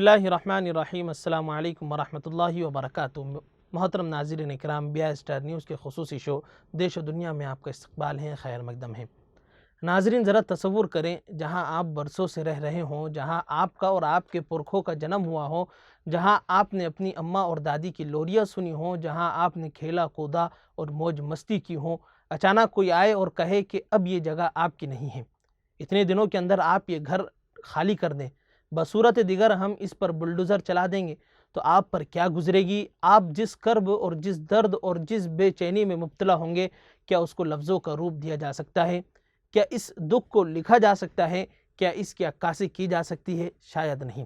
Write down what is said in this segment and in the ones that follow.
बिस्मिल्लाहिर्रहमानिर्रहीम। अस्सलामु अलैकुम वरहमतुल्लाहि वबरकातुहू। मोहतरम नाज़रीन इकराम, बिया स्टार न्यूज़ के खुसूसी शो देश और दुनिया में आपका इस्तकबाल है, खैर मकदम है। नाज़रीन, ज़रा तसव्वुर करें, जहाँ आप बरसों से रह रहे हों, जहाँ आपका और आपके पुरखों का जन्म हुआ हो, जहाँ आपने अपनी अम्मा और दादी की लोरियाँ सुनी हों, जहाँ आपने खेला कूदा और मौज मस्ती की हो, अचानक कोई आए और कहे कि अब ये जगह आपकी नहीं है, इतने दिनों के अंदर आप ये घर खाली कर दें, बसूरत दिगर हम इस पर बुलडोज़र चला देंगे, तो आप पर क्या गुजरेगी? आप जिस कर्ब और जिस दर्द और जिस बेचैनी में मुब्तला होंगे, क्या उसको लफ्ज़ों का रूप दिया जा सकता है? क्या इस दुख को लिखा जा सकता है? क्या इसकी अक्कासी की जा सकती है? शायद नहीं।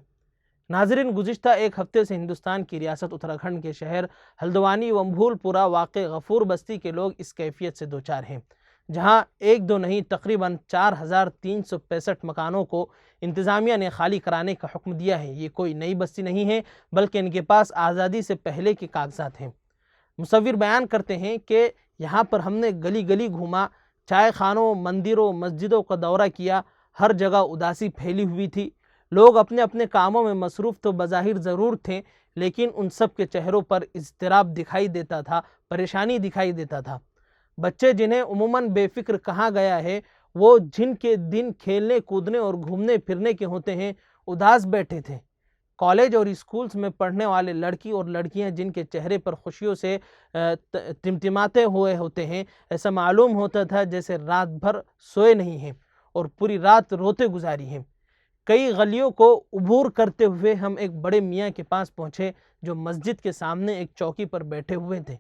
नाज़रीन, गुज़िश्ता एक हफ़्ते से हिंदुस्तान की रियासत उत्तराखंड के शहर हल्द्वानी व अम्भूलपुरा वाक़े गफ़ूर बस्ती के लोग इस कैफियत से दो चार हैं, जहाँ एक दो नहीं तकरीबन 4365 मकानों को इंतज़ामिया ने खाली कराने का हुक्म दिया है। ये कोई नई बस्ती नहीं है, बल्कि इनके पास आज़ादी से पहले के कागजात हैं। मुसव्विर बयान करते हैं कि यहाँ पर हमने गली गली घूमा, चाय खानों, मंदिरों, मस्जिदों का दौरा किया, हर जगह उदासी फैली हुई थी। लोग अपने अपने कामों में मसरूफ़ तो बज़ाहिर ज़रूर थे, लेकिन उन सब के चेहरों पर इज़्तिराब दिखाई देता था, परेशानी दिखाई देता था। बच्चे जिन्हें उमूमन बेफ़िक्र कहा गया है, वो जिनके दिन खेलने कूदने और घूमने फिरने के होते हैं, उदास बैठे थे। कॉलेज और स्कूल्स में पढ़ने वाले लड़की और लड़कियां जिनके चेहरे पर खुशियों से टिमटिमाते हुए होते हैं, ऐसा मालूम होता था जैसे रात भर सोए नहीं हैं और पूरी रात रोते गुजारी हैं। कई गलियों को उबूर करते हुए हम एक बड़े मियाँ के पास पहुँचे, जो मस्जिद के सामने एक चौकी पर बैठे हुए थे।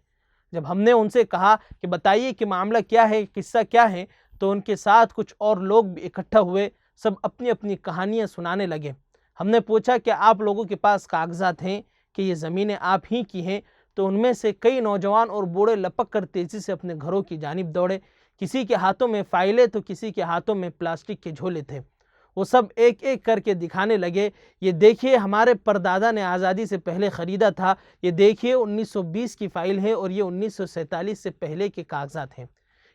जब हमने उनसे कहा कि बताइए कि मामला क्या है, किस्सा क्या है, तो उनके साथ कुछ और लोग भी इकट्ठा हुए, सब अपनी अपनी कहानियाँ सुनाने लगे। हमने पूछा कि आप लोगों के पास कागजात हैं कि ये ज़मीनें आप ही की हैं? तो उनमें से कई नौजवान और बूढ़े लपक कर तेज़ी से अपने घरों की जानिब दौड़े। किसी के हाथों में फ़ाइलें तो किसी के हाथों में प्लास्टिक के झोले थे। वो सब एक एक करके दिखाने लगे, ये देखिए हमारे परदादा ने आज़ादी से पहले ख़रीदा था, ये देखिए 1920 की फ़ाइल है और ये 1947 से पहले के कागजात हैं।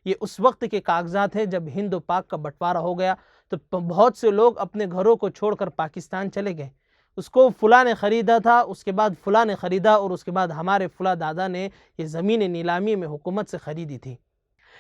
ये उस वक्त के कागजात हैं जब हिंद और पाक का बंटवारा हो गया, तो बहुत से लोग अपने घरों को छोड़कर पाकिस्तान चले गए। उसको फ़ुला ने ख़रीदा था, उसके बाद फ़ुला ने ख़रीदा और उसके बाद हमारे फ़ुला दादा ने ये ज़मीन नीलामी में हुकूमत से ख़रीदी थी।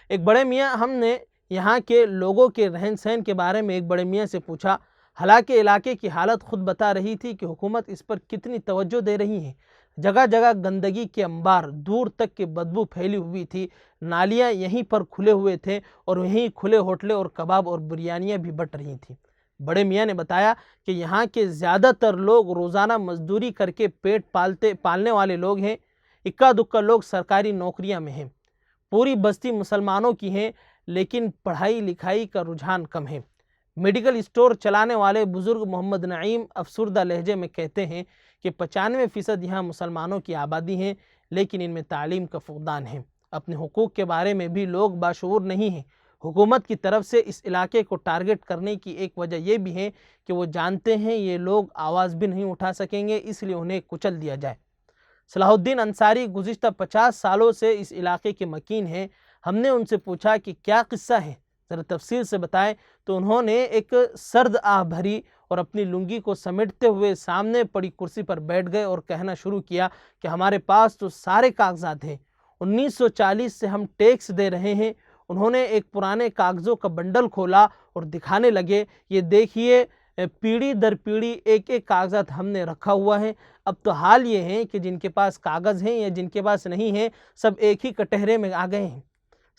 एक बड़े मियाँ, हमने यहाँ के लोगों के रहन सहन के बारे में एक बड़े मियाँ से पूछा। हालांकि इलाके की हालत खुद बता रही थी कि हुकूमत इस पर कितनी तवज्जो दे रही है। जगह जगह गंदगी के अंबार, दूर तक की बदबू फैली हुई थी। नालियाँ यहीं पर खुले हुए थे और यहीं खुले होटलें और कबाब और बिरयानियाँ भी बट रही थीं। बड़े मियाँ ने बताया कि यहाँ के ज़्यादातर लोग रोज़ाना मजदूरी करके पेट पालने वाले लोग हैं। इक्का दुक्का लोग सरकारी नौकरियाँ में हैं। पूरी बस्ती मुसलमानों की है, लेकिन पढ़ाई लिखाई का रुझान कम है। मेडिकल स्टोर चलाने वाले बुज़ुर्ग मोहम्मद नईम अफसुर्दा लहजे में कहते हैं कि 95% यहाँ मुसलमानों की आबादी है, लेकिन इनमें तालीम का फुक़दान है। अपने हुकूक़ के बारे में भी लोग बाशऊर नहीं हैं। हुकूमत की तरफ से इस इलाके को टारगेट करने की एक वजह यह भी है कि वो जानते हैं ये लोग आवाज़ भी नहीं उठा सकेंगे, इसलिए उन्हें कुचल दिया जाए। सलाहुद्दीन अंसारी गुज़िश्ता 50 सालों से इस इलाके के मकीन हैं। हमने उनसे पूछा कि क्या किस्सा है, ज़रा तफसील से बताएं, तो उन्होंने एक सर्द आह भरी और अपनी लुंगी को समेटते हुए सामने पड़ी कुर्सी पर बैठ गए और कहना शुरू किया कि हमारे पास तो सारे कागजात हैं, 1940 से हम टैक्स दे रहे हैं। उन्होंने एक पुराने कागज़ों का बंडल खोला और दिखाने लगे, ये देखिए पीढ़ी दर पीढ़ी एक एक कागज़ात हमने रखा हुआ है। अब तो हाल ये है कि जिनके पास कागज़ हैं या जिनके पास नहीं है, सब एक ही कटहरे में आ गए हैं।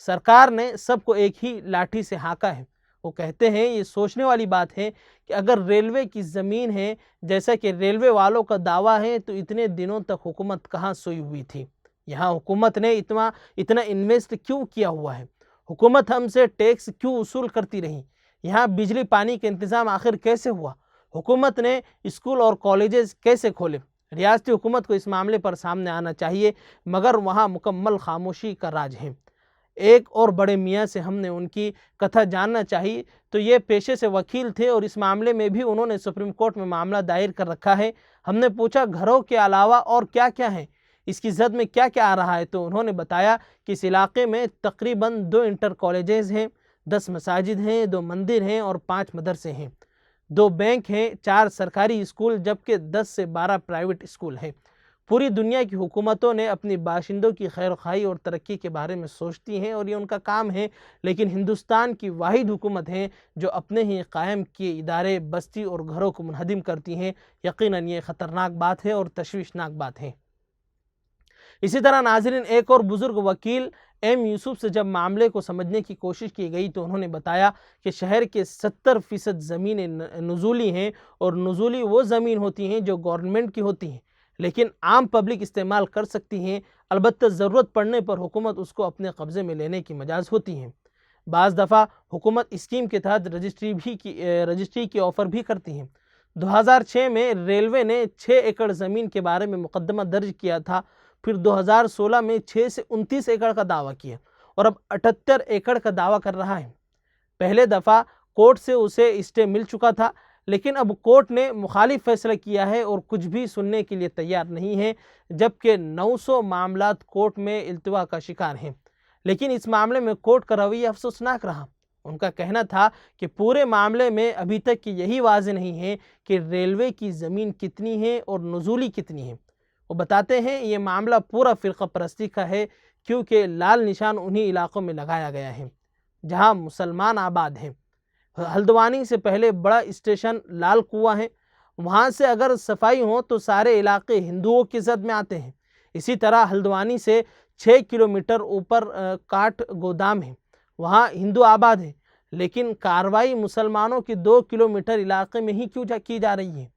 सरकार ने सबको एक ही लाठी से हाँका है। वो कहते हैं ये सोचने वाली बात है कि अगर रेलवे की ज़मीन है, जैसा कि रेलवे वालों का दावा है, तो इतने दिनों तक हुकूमत कहाँ सोई हुई थी? यहाँ हुकूमत ने इतना इन्वेस्ट क्यों किया हुआ है? हुकूमत हमसे टैक्स क्यों वसूल करती रही? यहाँ बिजली पानी का इंतज़ाम आखिर कैसे हुआ? हुकूमत ने स्कूल और कॉलेजेस कैसे खोले? रियासती हुकूमत को इस मामले पर सामने आना चाहिए, मगर वहाँ मुकम्मल खामोशी का राज है। एक और बड़े मियाँ से हमने उनकी कथा जानना चाहिए, तो ये पेशे से वकील थे और इस मामले में भी उन्होंने सुप्रीम कोर्ट में मामला दायर कर रखा है। हमने पूछा घरों के अलावा और क्या क्या है, इसकी जद में क्या क्या आ रहा है, तो उन्होंने बताया कि इस इलाके में तकरीबन 2 इंटर कॉलेजेस हैं, 10 मसाजिद हैं, 2 मंदिर हैं और 5 मदरसे हैं। 2 बैंक हैं, 4 सरकारी स्कूल जबकि 10 से 12 प्राइवेट स्कूल हैं। पूरी दुनिया की हुकूमतों ने अपनी बाशिंदों की खैर-ख्वाही और तरक्की के बारे में सोचती हैं और ये उनका काम है, लेकिन हिंदुस्तान की वाहिद हुकूमत है जो अपने ही कायम किए इदारे, बस्ती और घरों को मुनहदिम करती हैं। यकीनन ये ख़तरनाक बात है और तशवीशनाक बात है। इसी तरह नाज़रीन, एक और बुज़ुर्ग वकील एम यूसुफ से जब मामले को समझने की कोशिश की गई तो उन्होंने बताया कि शहर के 70% ज़मीनें नुज़ूली हैं और नुज़ूली वो ज़मीन होती हैं जो गवर्नमेंट की होती हैं, लेकिन आम पब्लिक इस्तेमाल कर सकती हैं। अलबत्ता ज़रूरत पड़ने पर हुकूमत उसको अपने कब्ज़े में लेने की मजाज़ होती हैं। बाज़ दफ़ा हुकूमत स्कीम के तहत रजिस्ट्री की ऑफ़र भी करती हैं। 2006 में रेलवे ने 6 एकड़ ज़मीन के बारे में मुकदमा दर्ज किया था, फिर 2016 में 6 से 29 एकड़ का दावा किया और अब 78 एकड़ का दावा कर रहा है। पहले दफ़ा कोर्ट से उसे स्टे मिल चुका था, लेकिन अब कोर्ट ने मुखालिफ फैसला किया है और कुछ भी सुनने के लिए तैयार नहीं है, जबकि 900 मामलात कोर्ट में इल्तिवा का शिकार हैं। लेकिन इस मामले में कोर्ट का रवैया अफसोसनाक रहा। उनका कहना था कि पूरे मामले में अभी तक कि यही वाज़ेह नहीं है कि रेलवे की ज़मीन कितनी है और नुज़ूली कितनी है। वो बताते हैं ये मामला पूरा फ़िरक़ा परस्ती का है, क्योंकि लाल निशान उन्हीं इलाक़ों में लगाया गया है जहाँ मुसलमान आबाद हैं। हल्द्वानी से पहले बड़ा स्टेशन लाल कुआं है, वहाँ से अगर सफाई हो तो सारे इलाके हिंदुओं की ज़द में आते हैं। इसी तरह हल्द्वानी से 6 किलोमीटर ऊपर काठ गोदाम है, वहाँ हिंदू आबाद है, लेकिन कार्रवाई मुसलमानों की 2 किलोमीटर इलाके में ही क्यों की जा रही है।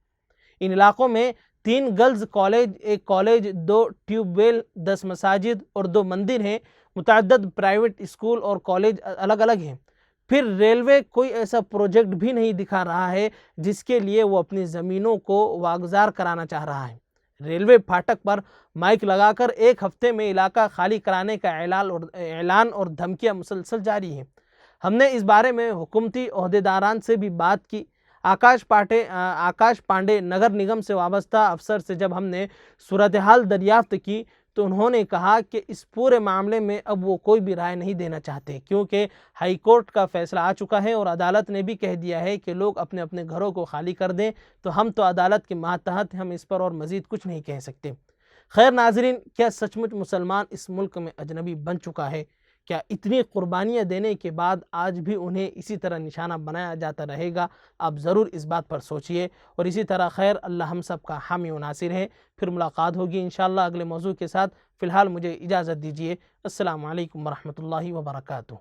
इन इलाकों में 3 गर्ल्स कॉलेज, 1 कॉलेज, 2 ट्यूबवेल, 10 मसाजिद और 2 मंदिर हैं। मुतअद्दिद प्राइवेट स्कूल और कॉलेज अलग अलग हैं। फिर रेलवे कोई ऐसा प्रोजेक्ट भी नहीं दिखा रहा है जिसके लिए वो अपनी ज़मीनों को वागुज़ार कराना चाह रहा है। रेलवे फाटक पर माइक लगाकर 1 हफ्ते में इलाका खाली कराने का ऐलान और धमकियां मुसलसल जारी हैं। हमने इस बारे में हुकूमती ओहदेदारान से भी बात की। आकाश पांडे नगर निगम से वाबस्ता अफसर से जब हमने सूरत हाल दरियाफ्त की तो उन्होंने कहा कि इस पूरे मामले में अब वो कोई भी राय नहीं देना चाहते, क्योंकि हाई कोर्ट का फैसला आ चुका है और अदालत ने भी कह दिया है कि लोग अपने अपने घरों को खाली कर दें। तो हम तो अदालत के मातहत, हम इस पर और मज़ीद कुछ नहीं कह सकते। खैर नाज़रीन, क्या सचमुच मुसलमान इस मुल्क में अजनबी बन चुका है? क्या इतनी कुर्बानियाँ देने के बाद आज भी उन्हें इसी तरह निशाना बनाया जाता रहेगा? आप ज़रूर इस बात पर सोचिए और इसी तरह खैर अल्लाह हम सब का हामी व नासिर है। फिर मुलाकात होगी इंशाअल्लाह अगले मौजू के साथ। फ़िलहाल मुझे इजाज़त दीजिए। अस्सलामु अलैकुम वरहमतुल्लाहि वबरकातुहू।